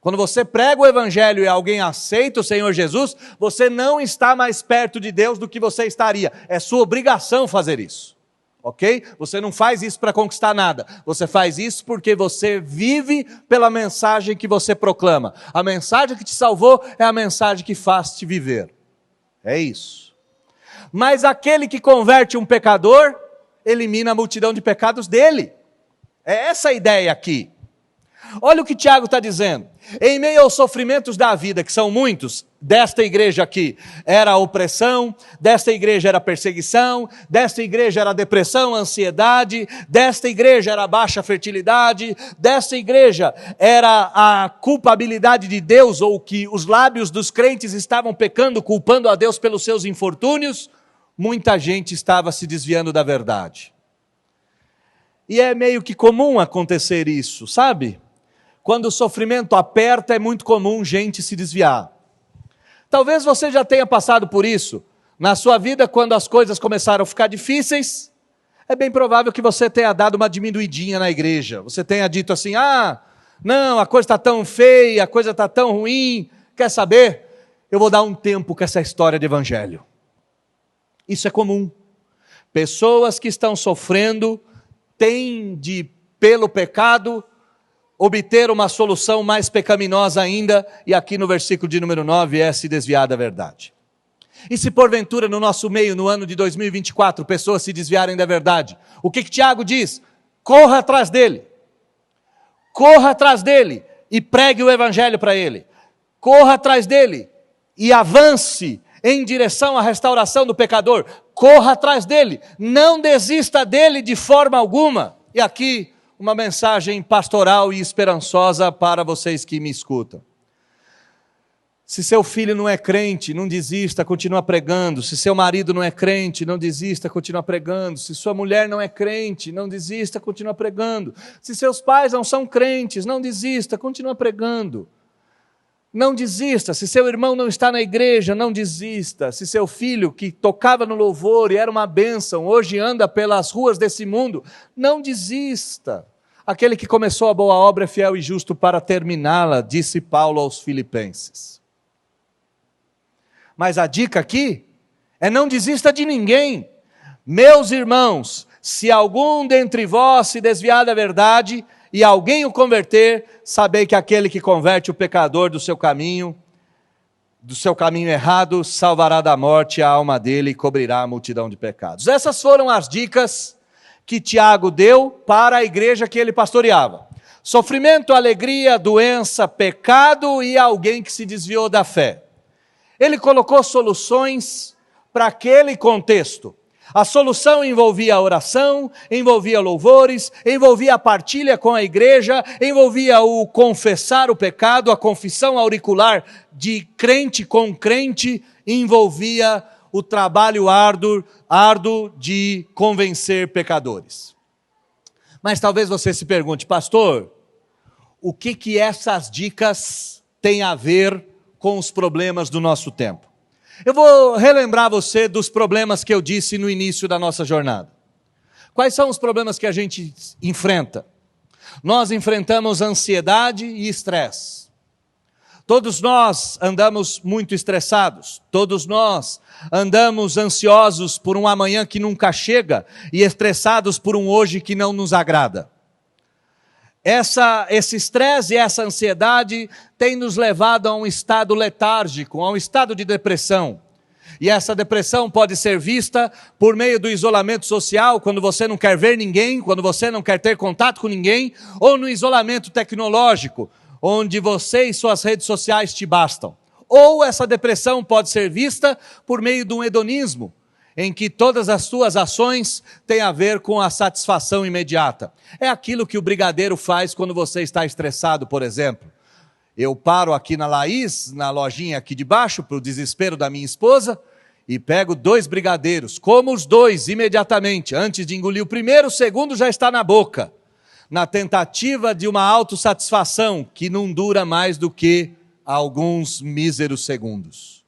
Quando você prega o evangelho e alguém aceita o Senhor Jesus, você não está mais perto de Deus do que você estaria. É sua obrigação fazer isso, ok? Você não faz isso para conquistar nada. Você faz isso porque você vive pela mensagem que você proclama. A mensagem que te salvou é a mensagem que faz te viver. É isso. Mas aquele que converte um pecador, elimina a multidão de pecados dele. É essa a ideia aqui. Olha o que Tiago está dizendo. Em meio aos sofrimentos da vida, que são muitos, desta igreja aqui era a opressão, desta igreja era a perseguição, desta igreja era a depressão, a ansiedade, desta igreja era a baixa fertilidade, desta igreja era a culpabilidade de Deus, ou que os lábios dos crentes estavam pecando, culpando a Deus pelos seus infortúnios. Muita gente estava se desviando da verdade. E é meio que comum acontecer isso, sabe? Quando o sofrimento aperta, é muito comum gente se desviar. Talvez você já tenha passado por isso. Na sua vida, quando as coisas começaram a ficar difíceis, é bem provável que você tenha dado uma diminuidinha na igreja. Você tenha dito assim, não, a coisa está tão feia, a coisa está tão ruim. Quer saber? Eu vou dar um tempo com essa história de evangelho. Isso é comum. Pessoas que estão sofrendo têm de, pelo pecado, obter uma solução mais pecaminosa ainda, e aqui no versículo de número 9 é se desviar da verdade. E se porventura no nosso meio, no ano de 2024, pessoas se desviarem da verdade, o que Tiago diz? Corra atrás dele. Corra atrás dele e pregue o evangelho para ele. Corra atrás dele e avance em direção à restauração do pecador. Corra atrás dele, não desista dele de forma alguma. E aqui, uma mensagem pastoral e esperançosa para vocês que me escutam. Se seu filho não é crente, não desista, continua pregando. Se seu marido não é crente, não desista, continua pregando. Se sua mulher não é crente, não desista, continua pregando. Se seus pais não são crentes, não desista, continua pregando. Não desista. Se seu irmão não está na igreja, não desista. Se seu filho que tocava no louvor e era uma bênção, hoje anda pelas ruas desse mundo, não desista. Aquele que começou a boa obra é fiel e justo para terminá-la, disse Paulo aos Filipenses. Mas a dica aqui é não desista de ninguém. Meus irmãos, se algum dentre vós se desviar da verdade e alguém o converter, sabei que aquele que converte o pecador do seu caminho errado, salvará da morte a alma dele e cobrirá a multidão de pecados. Essas foram as dicas que Tiago deu para a igreja que ele pastoreava. Sofrimento, alegria, doença, pecado e alguém que se desviou da fé. Ele colocou soluções para aquele contexto. A solução envolvia a oração, envolvia louvores, envolvia a partilha com a igreja, envolvia o confessar o pecado, a confissão auricular de crente com crente, envolvia o trabalho árduo de convencer pecadores. Mas talvez você se pergunte, pastor, o que essas dicas têm a ver com os problemas do nosso tempo? Eu vou relembrar você dos problemas que eu disse no início da nossa jornada. Quais são os problemas que a gente enfrenta? Nós enfrentamos ansiedade e estresse. Todos nós andamos muito estressados. Todos nós andamos ansiosos por um amanhã que nunca chega e estressados por um hoje que não nos agrada. esse estresse e essa ansiedade tem nos levado a um estado letárgico, a um estado de depressão. E essa depressão pode ser vista por meio do isolamento social, quando você não quer ver ninguém, quando você não quer ter contato com ninguém, ou no isolamento tecnológico, onde você e suas redes sociais te bastam. Ou essa depressão pode ser vista por meio de um hedonismo, em que todas as suas ações têm a ver com a satisfação imediata. É aquilo que o brigadeiro faz quando você está estressado, por exemplo. Eu paro aqui na Laís, na lojinha aqui de baixo, para o desespero da minha esposa, e pego 2 brigadeiros, como os 2 imediatamente. Antes de engolir o primeiro, o segundo já está na boca. Na tentativa de uma autossatisfação que não dura mais do que alguns míseros segundos.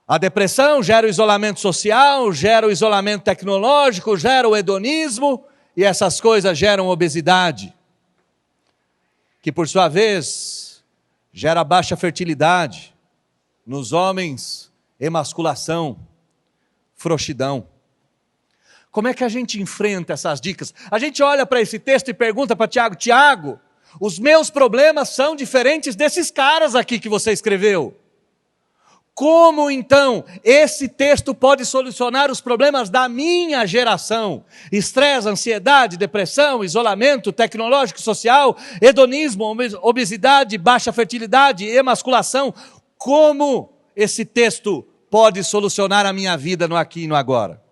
A depressão gera o isolamento social, gera o isolamento tecnológico, gera o hedonismo, e essas coisas geram obesidade, que por sua vez gera baixa fertilidade, nos homens, emasculação, frouxidão. Como é que a gente enfrenta essas dicas? A gente olha para esse texto e pergunta para Tiago: Tiago, os meus problemas são diferentes desses caras aqui que você escreveu. Como então esse texto pode solucionar os problemas da minha geração? Estresse, ansiedade, depressão, isolamento tecnológico, social, hedonismo, obesidade, baixa fertilidade, emasculação. Como esse texto pode solucionar a minha vida no aqui e no agora?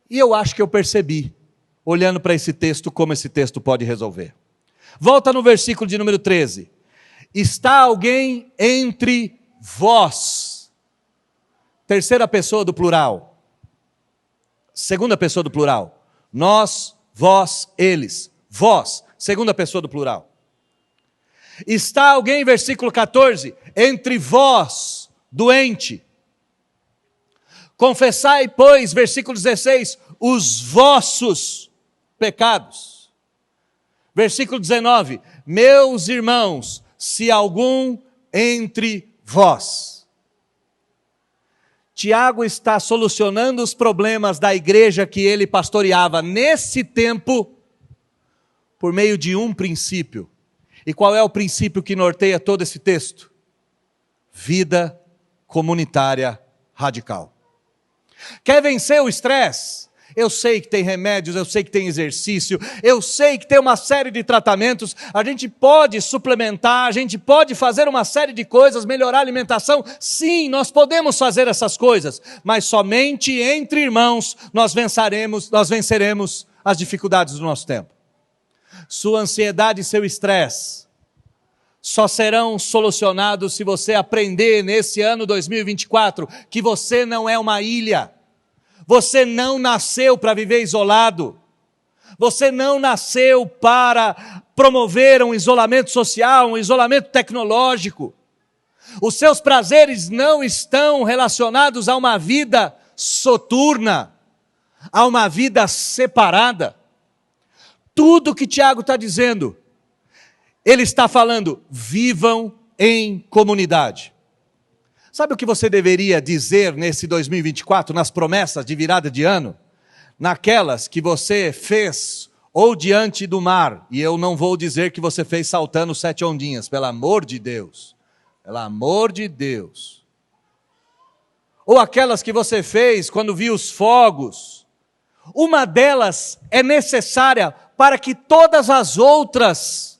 E eu acho que eu percebi, olhando para esse texto, como esse texto pode resolver. Volta no versículo de número 13. Está alguém entre vós. Terceira pessoa do plural. Segunda pessoa do plural. Nós, vós, eles. Vós, segunda pessoa do plural. Está alguém, versículo 14, entre vós, doente. Confessai, pois, versículo 16, os vossos pecados. Versículo 19, meus irmãos, se algum entre vós. Tiago está solucionando os problemas da igreja que ele pastoreava nesse tempo, por meio de um princípio. E qual é o princípio que norteia todo esse texto? Vida comunitária radical. Quer vencer o estresse? Eu sei que tem remédios, eu sei que tem exercício, eu sei que tem uma série de tratamentos, a gente pode suplementar, a gente pode fazer uma série de coisas, melhorar a alimentação. Sim, nós podemos fazer essas coisas, mas somente entre irmãos nós venceremos as dificuldades do nosso tempo. Sua ansiedade e seu estresse só serão solucionados se você aprender nesse ano 2024 que você não é uma ilha. Você não nasceu para viver isolado. Você não nasceu para promover um isolamento social, um isolamento tecnológico. Os seus prazeres não estão relacionados a uma vida soturna, a uma vida separada. Tudo que Tiago está dizendo, ele está falando: vivam em comunidade. Sabe o que você deveria dizer nesse 2024, nas promessas de virada de ano? Naquelas que você fez ou diante do mar, e eu não vou dizer que você fez saltando 7 ondinhas, pelo amor de Deus, pelo amor de Deus. Ou aquelas que você fez quando viu os fogos. Uma delas é necessária para que todas as outras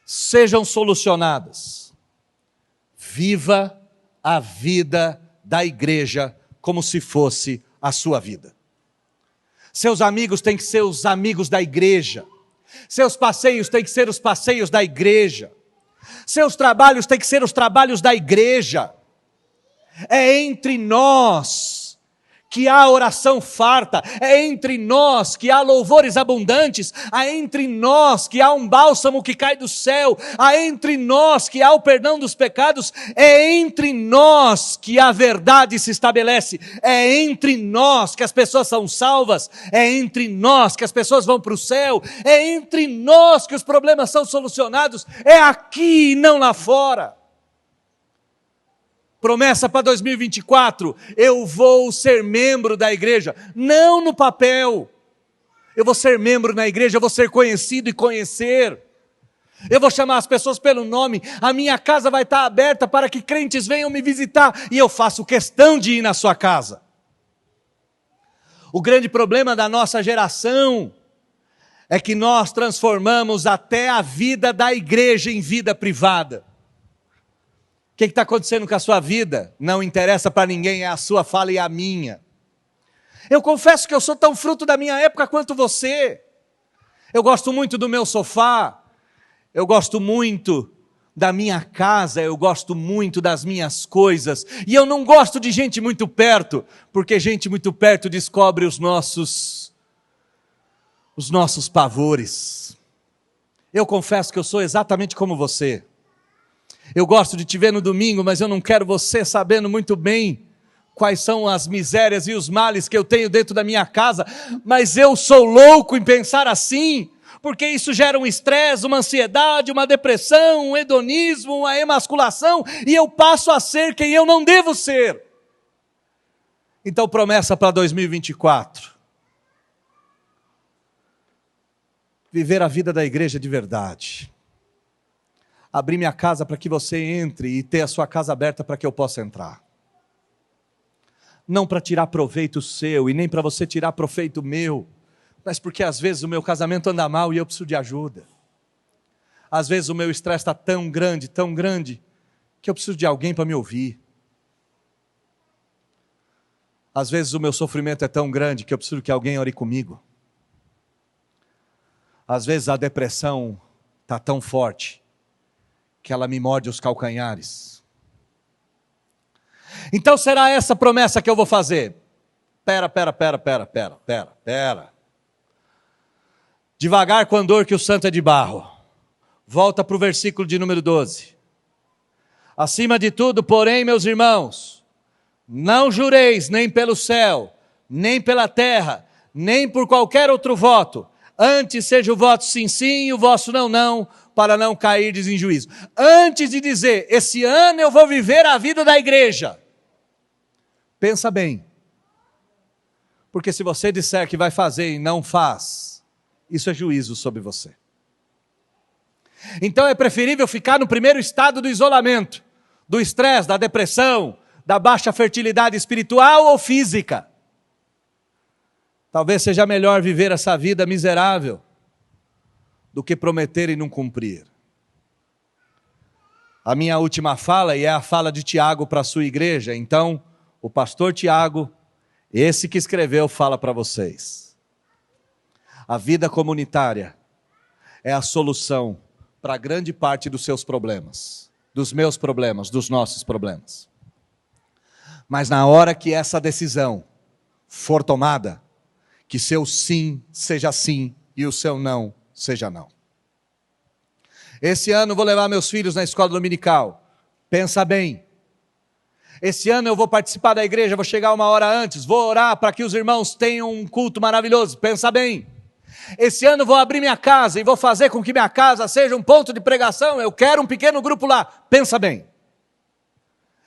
sejam solucionadas. Viva a vida da igreja como se fosse a sua vida. Seus amigos têm que ser os amigos da igreja. Seus passeios têm que ser os passeios da igreja. Seus trabalhos têm que ser os trabalhos da igreja. É entre nós que há oração farta, é entre nós que há louvores abundantes, é entre nós que há um bálsamo que cai do céu, é entre nós que há o perdão dos pecados, é entre nós que a verdade se estabelece, é entre nós que as pessoas são salvas, é entre nós que as pessoas vão para o céu, é entre nós que os problemas são solucionados, é aqui e não lá fora. Promessa para 2024, eu vou ser membro da igreja, não no papel, Eu vou ser membro na igreja, eu vou ser conhecido e conhecer. Eu vou chamar as pessoas pelo nome, a minha casa vai estar aberta para que crentes venham me visitar, e eu faço questão de ir na sua casa. O grande problema da nossa geração é que nós transformamos até a vida da igreja em vida privada. O que está acontecendo com a sua vida? Não interessa para ninguém, é a sua, fala e a minha. Eu confesso que eu sou tão fruto da minha época quanto você. Eu gosto muito do meu sofá, eu gosto muito da minha casa, eu gosto muito das minhas coisas, e eu não gosto de gente muito perto, porque gente muito perto descobre os nossos pavores. Eu confesso que eu sou exatamente como você. Eu gosto de te ver no domingo, mas eu não quero você sabendo muito bem quais são as misérias e os males que eu tenho dentro da minha casa, mas eu sou louco em pensar assim, porque isso gera um estresse, uma ansiedade, uma depressão, um hedonismo, uma emasculação, e eu passo a ser quem eu não devo ser. Então, promessa para 2024. Viver a vida da igreja de verdade. Abrir minha casa para que você entre e ter a sua casa aberta para que eu possa entrar. Não para tirar proveito seu e nem para você tirar proveito meu, mas porque às vezes o meu casamento anda mal e eu preciso de ajuda. Às vezes o meu estresse está tão grande, que eu preciso de alguém para me ouvir. Às vezes o meu sofrimento é tão grande que eu preciso que alguém ore comigo. Às vezes a depressão está tão forte que ela me morde os calcanhares. Então será essa promessa que eu vou fazer? Pera. Devagar com andor que o santo é de barro. Volta para o versículo de número 12. Acima de tudo, porém, meus irmãos, não jureis nem pelo céu, nem pela terra, nem por qualquer outro voto. Antes seja o voto sim, sim, e o vosso não, não, para não cairdes em juízo. Antes de dizer, esse ano eu vou viver a vida da igreja. Pensa bem. Porque se você disser que vai fazer e não faz, isso é juízo sobre você. Então é preferível ficar no primeiro estado do isolamento, do estresse, da depressão, da baixa fertilidade espiritual ou física. Talvez seja melhor viver essa vida miserável do que prometer e não cumprir. A minha última fala, e é a fala de Tiago para a sua igreja, então o pastor Tiago, esse que escreveu, fala para vocês. A vida comunitária é a solução para grande parte dos seus problemas, dos meus problemas, dos nossos problemas. Mas na hora que essa decisão for tomada, que seu sim seja sim e o seu não seja não. Esse ano vou levar meus filhos na escola dominical. Pensa bem. Esse ano eu vou participar da igreja, vou chegar uma hora antes, vou orar para que os irmãos tenham um culto maravilhoso. Pensa bem. Esse ano vou abrir minha casa e vou fazer com que minha casa seja um ponto de pregação. Eu quero um pequeno grupo lá. Pensa bem.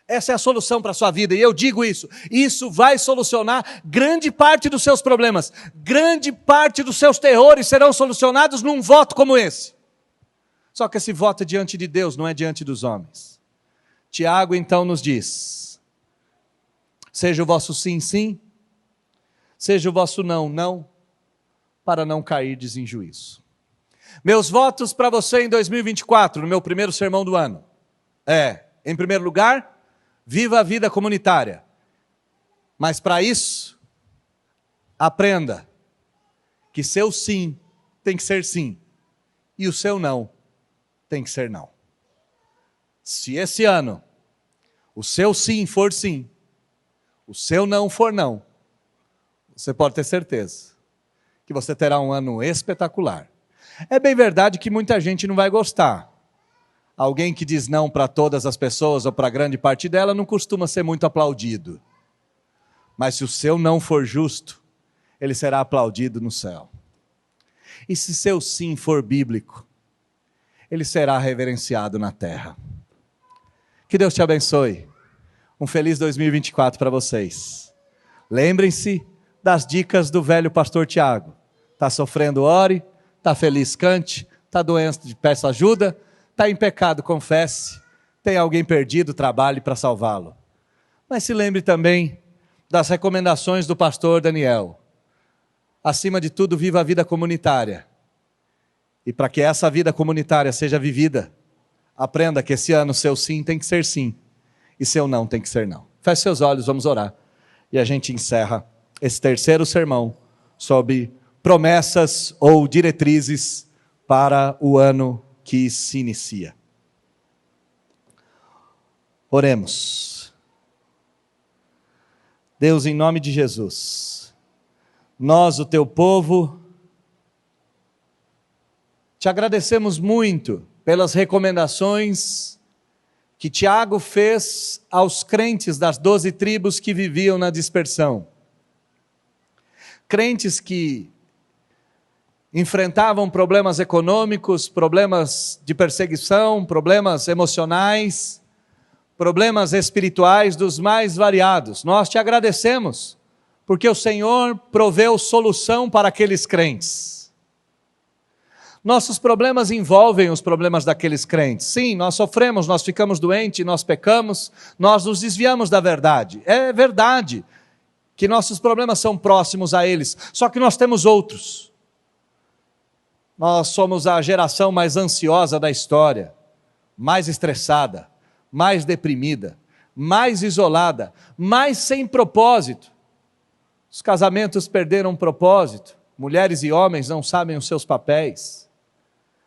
Essa é a solução para a sua vida, e eu digo isso. Isso vai solucionar grande parte dos seus problemas. Grande parte dos seus terrores serão solucionados num voto como esse. Só que esse voto é diante de Deus, não é diante dos homens. Tiago então nos diz: seja o vosso sim, sim, seja o vosso não, não, para não cairdes em juízo. Meus votos para você em 2024, no meu primeiro sermão do ano, em primeiro lugar, viva a vida comunitária. Mas para isso, aprenda que seu sim tem que ser sim, e o seu não tem que ser não. Se esse ano o seu sim for sim, o seu não for não, você pode ter certeza que você terá um ano espetacular. É bem verdade que muita gente não vai gostar. Alguém que diz não para todas as pessoas ou para grande parte dela não costuma ser muito aplaudido. Mas se o seu não for justo, ele será aplaudido no céu. E se seu sim for bíblico, ele será reverenciado na terra. Que Deus te abençoe. Um feliz 2024 para vocês. Lembrem-se das dicas do velho pastor Tiago. Está sofrendo, ore. Está feliz, cante. Está doente, peça ajuda. Está em pecado, confesse. Tem alguém perdido, trabalhe para salvá-lo. Mas se lembre também das recomendações do pastor Daniel. Acima de tudo, viva a vida comunitária. E para que essa vida comunitária seja vivida, aprenda que esse ano seu sim tem que ser sim, e seu não tem que ser não. Feche seus olhos, vamos orar. E a gente encerra esse terceiro sermão sobre promessas ou diretrizes para o ano que se inicia. Oremos. Deus, em nome de Jesus, nós, o teu povo, te agradecemos muito pelas recomendações que Tiago fez aos crentes das 12 tribos que viviam na dispersão. Crentes que enfrentavam problemas econômicos, problemas de perseguição, problemas emocionais, problemas espirituais dos mais variados. Nós te agradecemos, porque o Senhor proveu solução para aqueles crentes. Nossos problemas envolvem os problemas daqueles crentes. Sim, nós sofremos, nós ficamos doentes, nós pecamos, nós nos desviamos da verdade. É verdade que nossos problemas são próximos a eles, só que nós temos outros. Nós somos a geração mais ansiosa da história, mais estressada, mais deprimida, mais isolada, mais sem propósito. Os casamentos perderam propósito, mulheres e homens não sabem os seus papéis.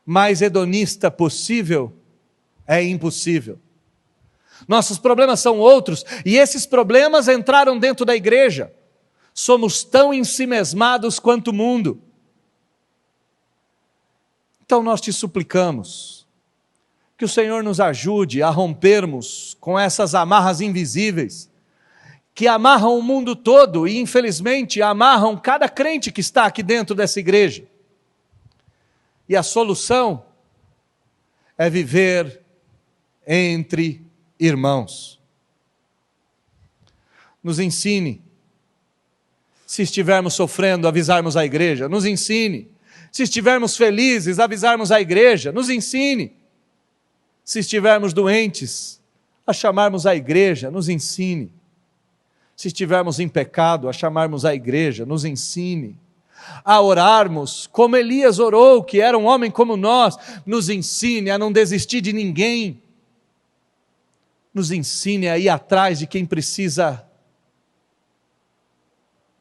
Mais hedonista possível é impossível. Nossos problemas são outros, e esses problemas entraram dentro da igreja. Somos tão ensimesmados quanto o mundo. Então nós te suplicamos, que o Senhor nos ajude a rompermos com essas amarras invisíveis, que amarram o mundo todo e infelizmente amarram cada crente que está aqui dentro dessa igreja. E a solução é viver entre irmãos. Nos ensine, se estivermos sofrendo, avisarmos a igreja. Nos ensine, se estivermos felizes, avisarmos a igreja. Nos ensine, se estivermos doentes, a chamarmos a igreja. Nos ensine, se estivermos em pecado, a chamarmos a igreja. Nos ensine a orarmos como Elias orou, que era um homem como nós. Nos ensine a não desistir de ninguém. Nos ensine a ir atrás de quem precisa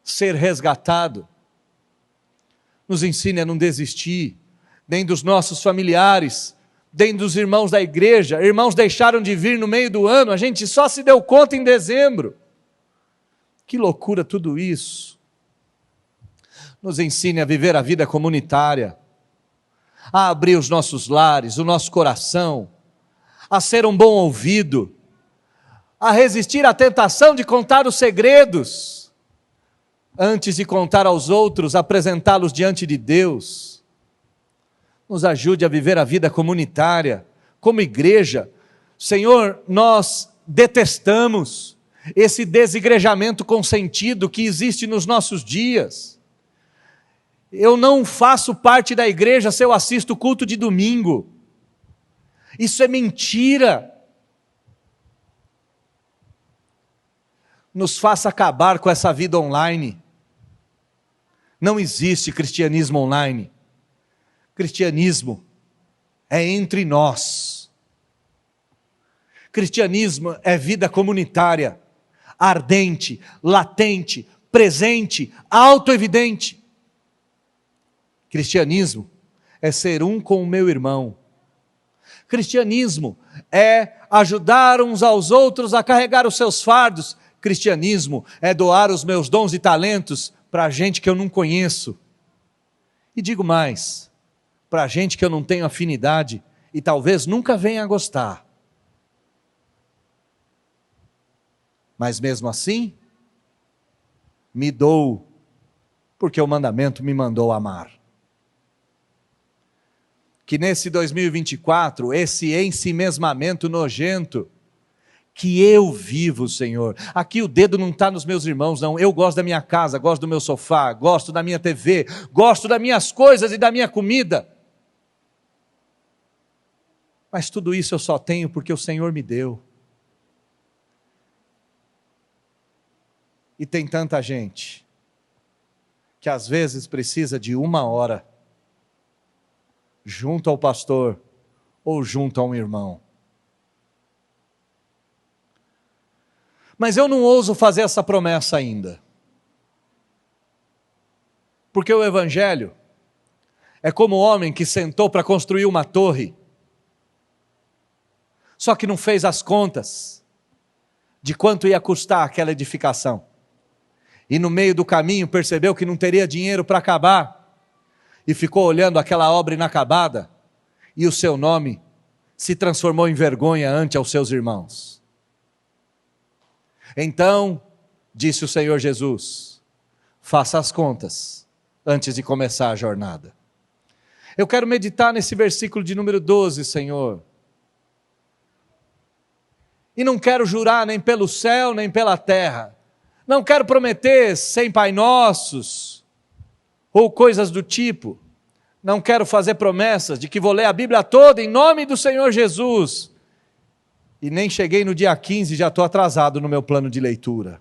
ser resgatado. Nos ensine a não desistir, nem dos nossos familiares, nem dos irmãos da igreja. Irmãos deixaram de vir no meio do ano, a gente só se deu conta em dezembro. Que loucura tudo isso. Nos ensine a viver a vida comunitária, a abrir os nossos lares, o nosso coração, a ser um bom ouvido, a resistir à tentação de contar os segredos, antes de contar aos outros, apresentá-los diante de Deus. Nos ajude a viver a vida comunitária, como igreja. Senhor, nós detestamos esse desigrejamento consentido que existe nos nossos dias. Eu não faço parte da igreja se eu assisto o culto de domingo. Isso é mentira. Nos faça acabar com essa vida online. Não existe cristianismo online. Cristianismo é entre nós. Cristianismo é vida comunitária, ardente, latente, presente, autoevidente. Cristianismo é ser um com o meu irmão. Cristianismo é ajudar uns aos outros a carregar os seus fardos. Cristianismo é doar os meus dons e talentos para gente que eu não conheço. E digo mais, para gente que eu não tenho afinidade e talvez nunca venha a gostar. Mas mesmo assim, me dou, porque o mandamento me mandou amar. Que nesse 2024, esse ensimesmamento nojento, que eu vivo, Senhor. Aqui o dedo não está nos meus irmãos, não. Eu gosto da minha casa, gosto do meu sofá, gosto da minha TV, gosto das minhas coisas e da minha comida. Mas tudo isso eu só tenho porque o Senhor me deu. E tem tanta gente que às vezes precisa de 1 hora junto ao pastor ou junto a um irmão. Mas eu não ouso fazer essa promessa ainda. Porque o Evangelho é como o homem que sentou para construir uma torre, só que não fez as contas de quanto ia custar aquela edificação. E no meio do caminho percebeu que não teria dinheiro para acabar, e ficou olhando aquela obra inacabada, e o seu nome se transformou em vergonha ante aos seus irmãos. Então, disse o Senhor Jesus, faça as contas antes de começar a jornada. Eu quero meditar nesse versículo de número 12, Senhor. E não quero jurar nem pelo céu, nem pela terra. Não quero prometer 100 Pai Nossos, ou coisas do tipo. Não quero fazer promessas de que vou ler a Bíblia toda em nome do Senhor Jesus. E nem cheguei no dia 15 e já estou atrasado no meu plano de leitura.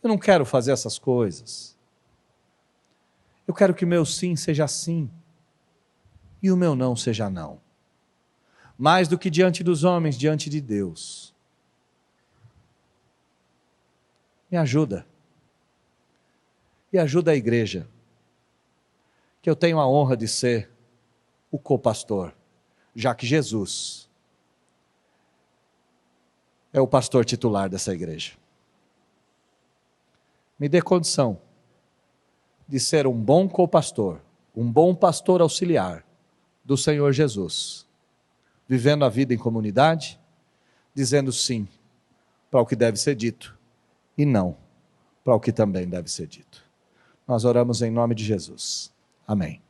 Eu não quero fazer essas coisas. Eu quero que o meu sim seja sim, e o meu não seja não. Mais do que diante dos homens, diante de Deus. Me ajuda. E ajuda a igreja, que eu tenho a honra de ser o co-pastor, já que Jesus é o pastor titular dessa igreja. Me dê condição de ser um bom co-pastor, um bom pastor auxiliar do Senhor Jesus, vivendo a vida em comunidade, dizendo sim para o que deve ser dito e não para o que também deve ser dito. Nós oramos em nome de Jesus. Amém.